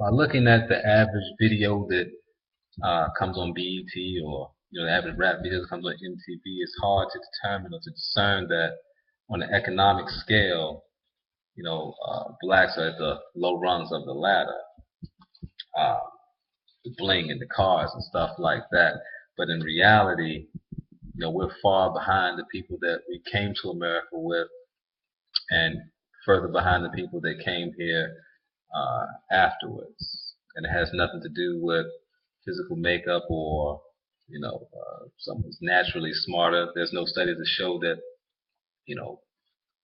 By looking at the average video that comes on BET, or the average rap video that comes on MTV, it's hard to determine or to discern that on an economic scale, blacks are at the low rungs of the ladder, uh, the bling and the cars and stuff like that. But in reality, we're far behind the people that we came to America with, and further behind the people that came here afterwards. And it has nothing to do with physical makeup or someone's naturally smarter. There's no studies that show that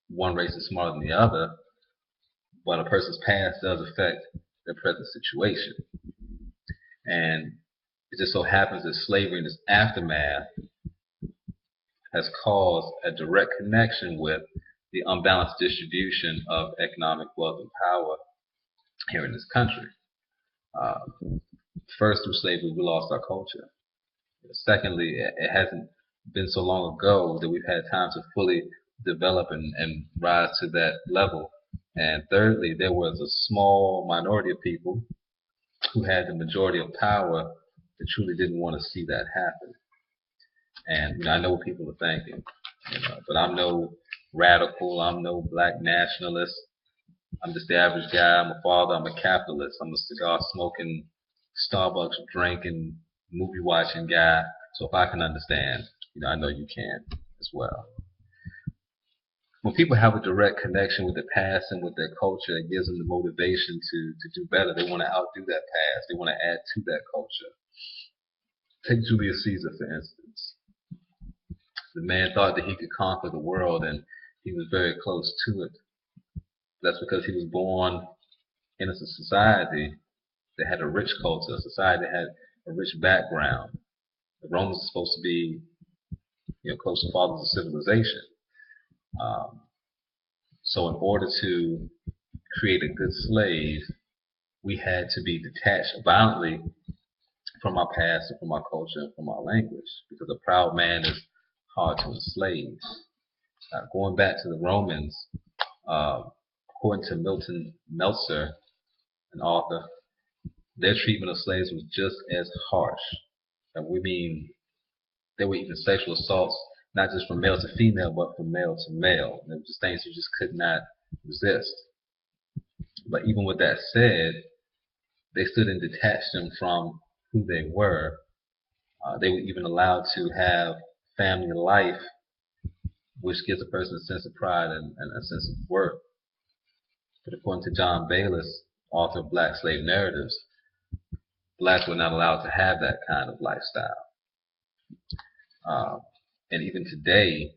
one race is smarter than the other, but a person's past does affect their present situation. And it just so happens that slavery and its aftermath has caused a direct connection with the unbalanced distribution of economic wealth and power here in this country. First, through slavery, we lost our culture. Secondly, it hasn't been so long ago that we've had time to fully develop and rise to that level. And thirdly, there was a small minority of people who had the majority of power that truly didn't want to see that happen. And I know what people are thinking, but I'm no radical, I'm no black nationalist. I'm just the average guy. I'm a father, I'm a capitalist, I'm a cigar smoking, Starbucks drinking, movie watching guy. So if I can understand, I know you can as well. When people have a direct connection with their past and with their culture, it gives them the motivation to do better. They want to outdo that past. They want to add to that culture. Take Julius Caesar, for instance. The man thought that he could conquer the world, and he was very close to it. That's because he was born in a society that had a rich culture, a society that had a rich background. The Romans are supposed to be, close to fathers of civilization. So in order to create a good slave, we had to be detached violently from our past and from our culture and from our language, because a proud man is hard to enslave. Going back to the Romans, according to Milton Meltzer, an author, their treatment of slaves was just as harsh. And we mean there were even sexual assaults, not just from male to female, but from male to male. There were just things you just could not resist. But even with that said, they still didn't detach them from who they were. They were even allowed to have family life, which gives a person a sense of pride and a sense of worth. But according to John Bayliss, author of Black Slave Narratives, blacks were not allowed to have that kind of lifestyle. And even today,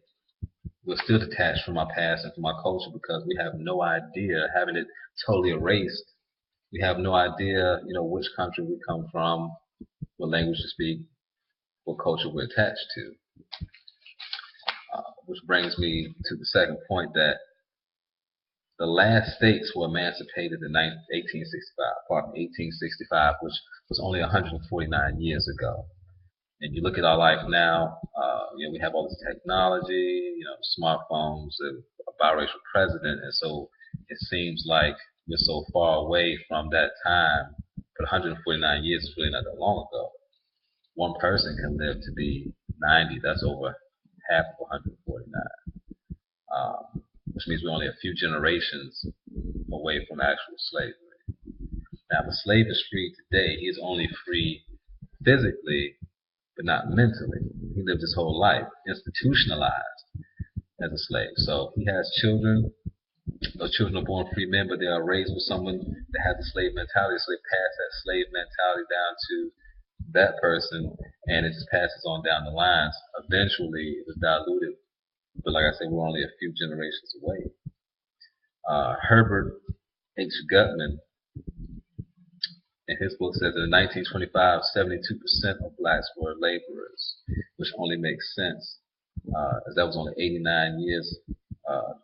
we're still detached from our past and from our culture because we have no idea, having it totally erased, we have no idea, which country we come from, what language we speak, what culture we're attached to. Which brings me to the second point, that the last states were emancipated in 1865, which was only 149 years ago. And you look at our life now, we have all this technology, smartphones, a biracial president, and so it seems like we're so far away from that time. But 149 years is really not that long ago. One person can live to be 90. That's over half of 149, which means we're only a few generations away from actual slavery. Now, if a slave is free today, he is only free physically, but not mentally. He lived his whole life institutionalized as a slave. So he has children. Those children are born free men, but they are raised with someone that has a slave mentality. So they pass that slave mentality down to that person, and it just passes on down the lines. Eventually, it is diluted. But like I said, we're only a few generations away. Herbert H. Gutman, in his book, says that in 1925, 72% of blacks were laborers, which only makes sense, as that was only 89 years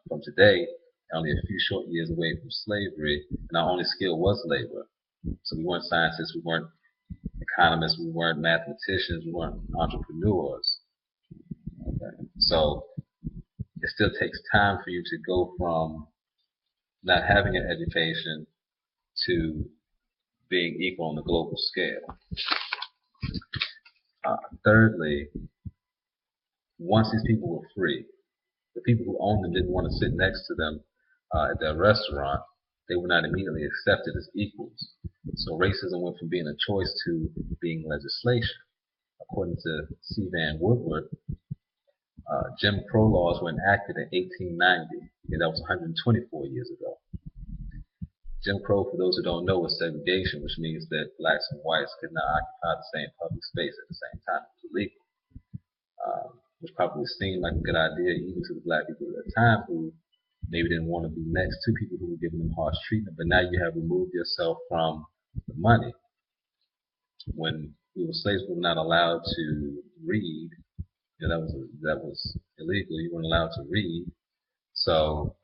from today, only a few short years away from slavery, and our only skill was labor. So we weren't scientists, we weren't economists, we weren't mathematicians, we weren't entrepreneurs. Okay. So it still takes time for you to go from not having an education to being equal on the global scale. Thirdly, once these people were free, the people who owned them didn't want to sit next to them at their restaurant. They were not immediately accepted as equals. So racism went from being a choice to being legislation. According to C. Van Woodward, Jim Crow laws were enacted in 1890, and that was 124 years ago. Jim Crow, for those who don't know, is segregation, which means that blacks and whites could not occupy the same public space at the same time. It was illegal. Which probably seemed like a good idea even to the black people at the time who maybe didn't want to be next to people who were giving them harsh treatment. But now you have removed yourself from the money. When slaves were not allowed to read, that was illegal. You weren't allowed to read. So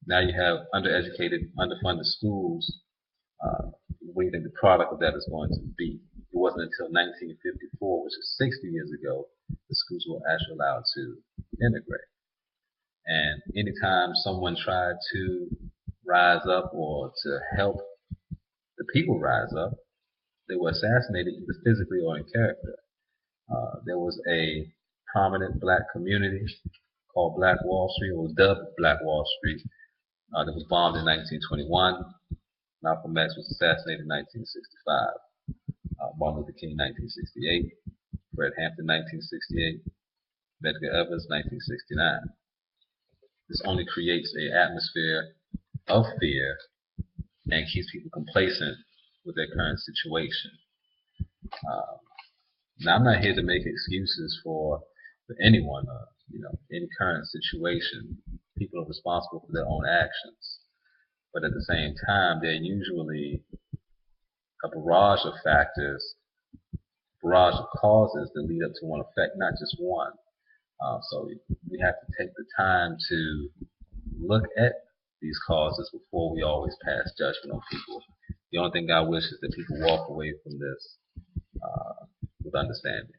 now you have undereducated, underfunded schools. What do you think the product of that is going to be? It wasn't until 1954, which is 60 years ago, the schools were actually allowed to integrate. And anytime someone tried to rise up or to help the people rise up, they were assassinated either physically or in character. There was a prominent black community called Black Wall Street, or dubbed Black Wall Street, that was bombed in 1921. Malcolm X was assassinated in 1965. Martin Luther King, 1968. Fred Hampton, 1968. Medgar Evers, 1969. This only creates an atmosphere of fear and keeps people complacent with their current situation. Now, I'm not here to make excuses for anyone, any current situation. People are responsible for their own actions. But at the same time, they're usually a barrage of factors, barrage of causes that lead up to one effect, not just one. So we have to take the time to look at these causes before we always pass judgment on people. The only thing I wish is that people walk away from this with understanding.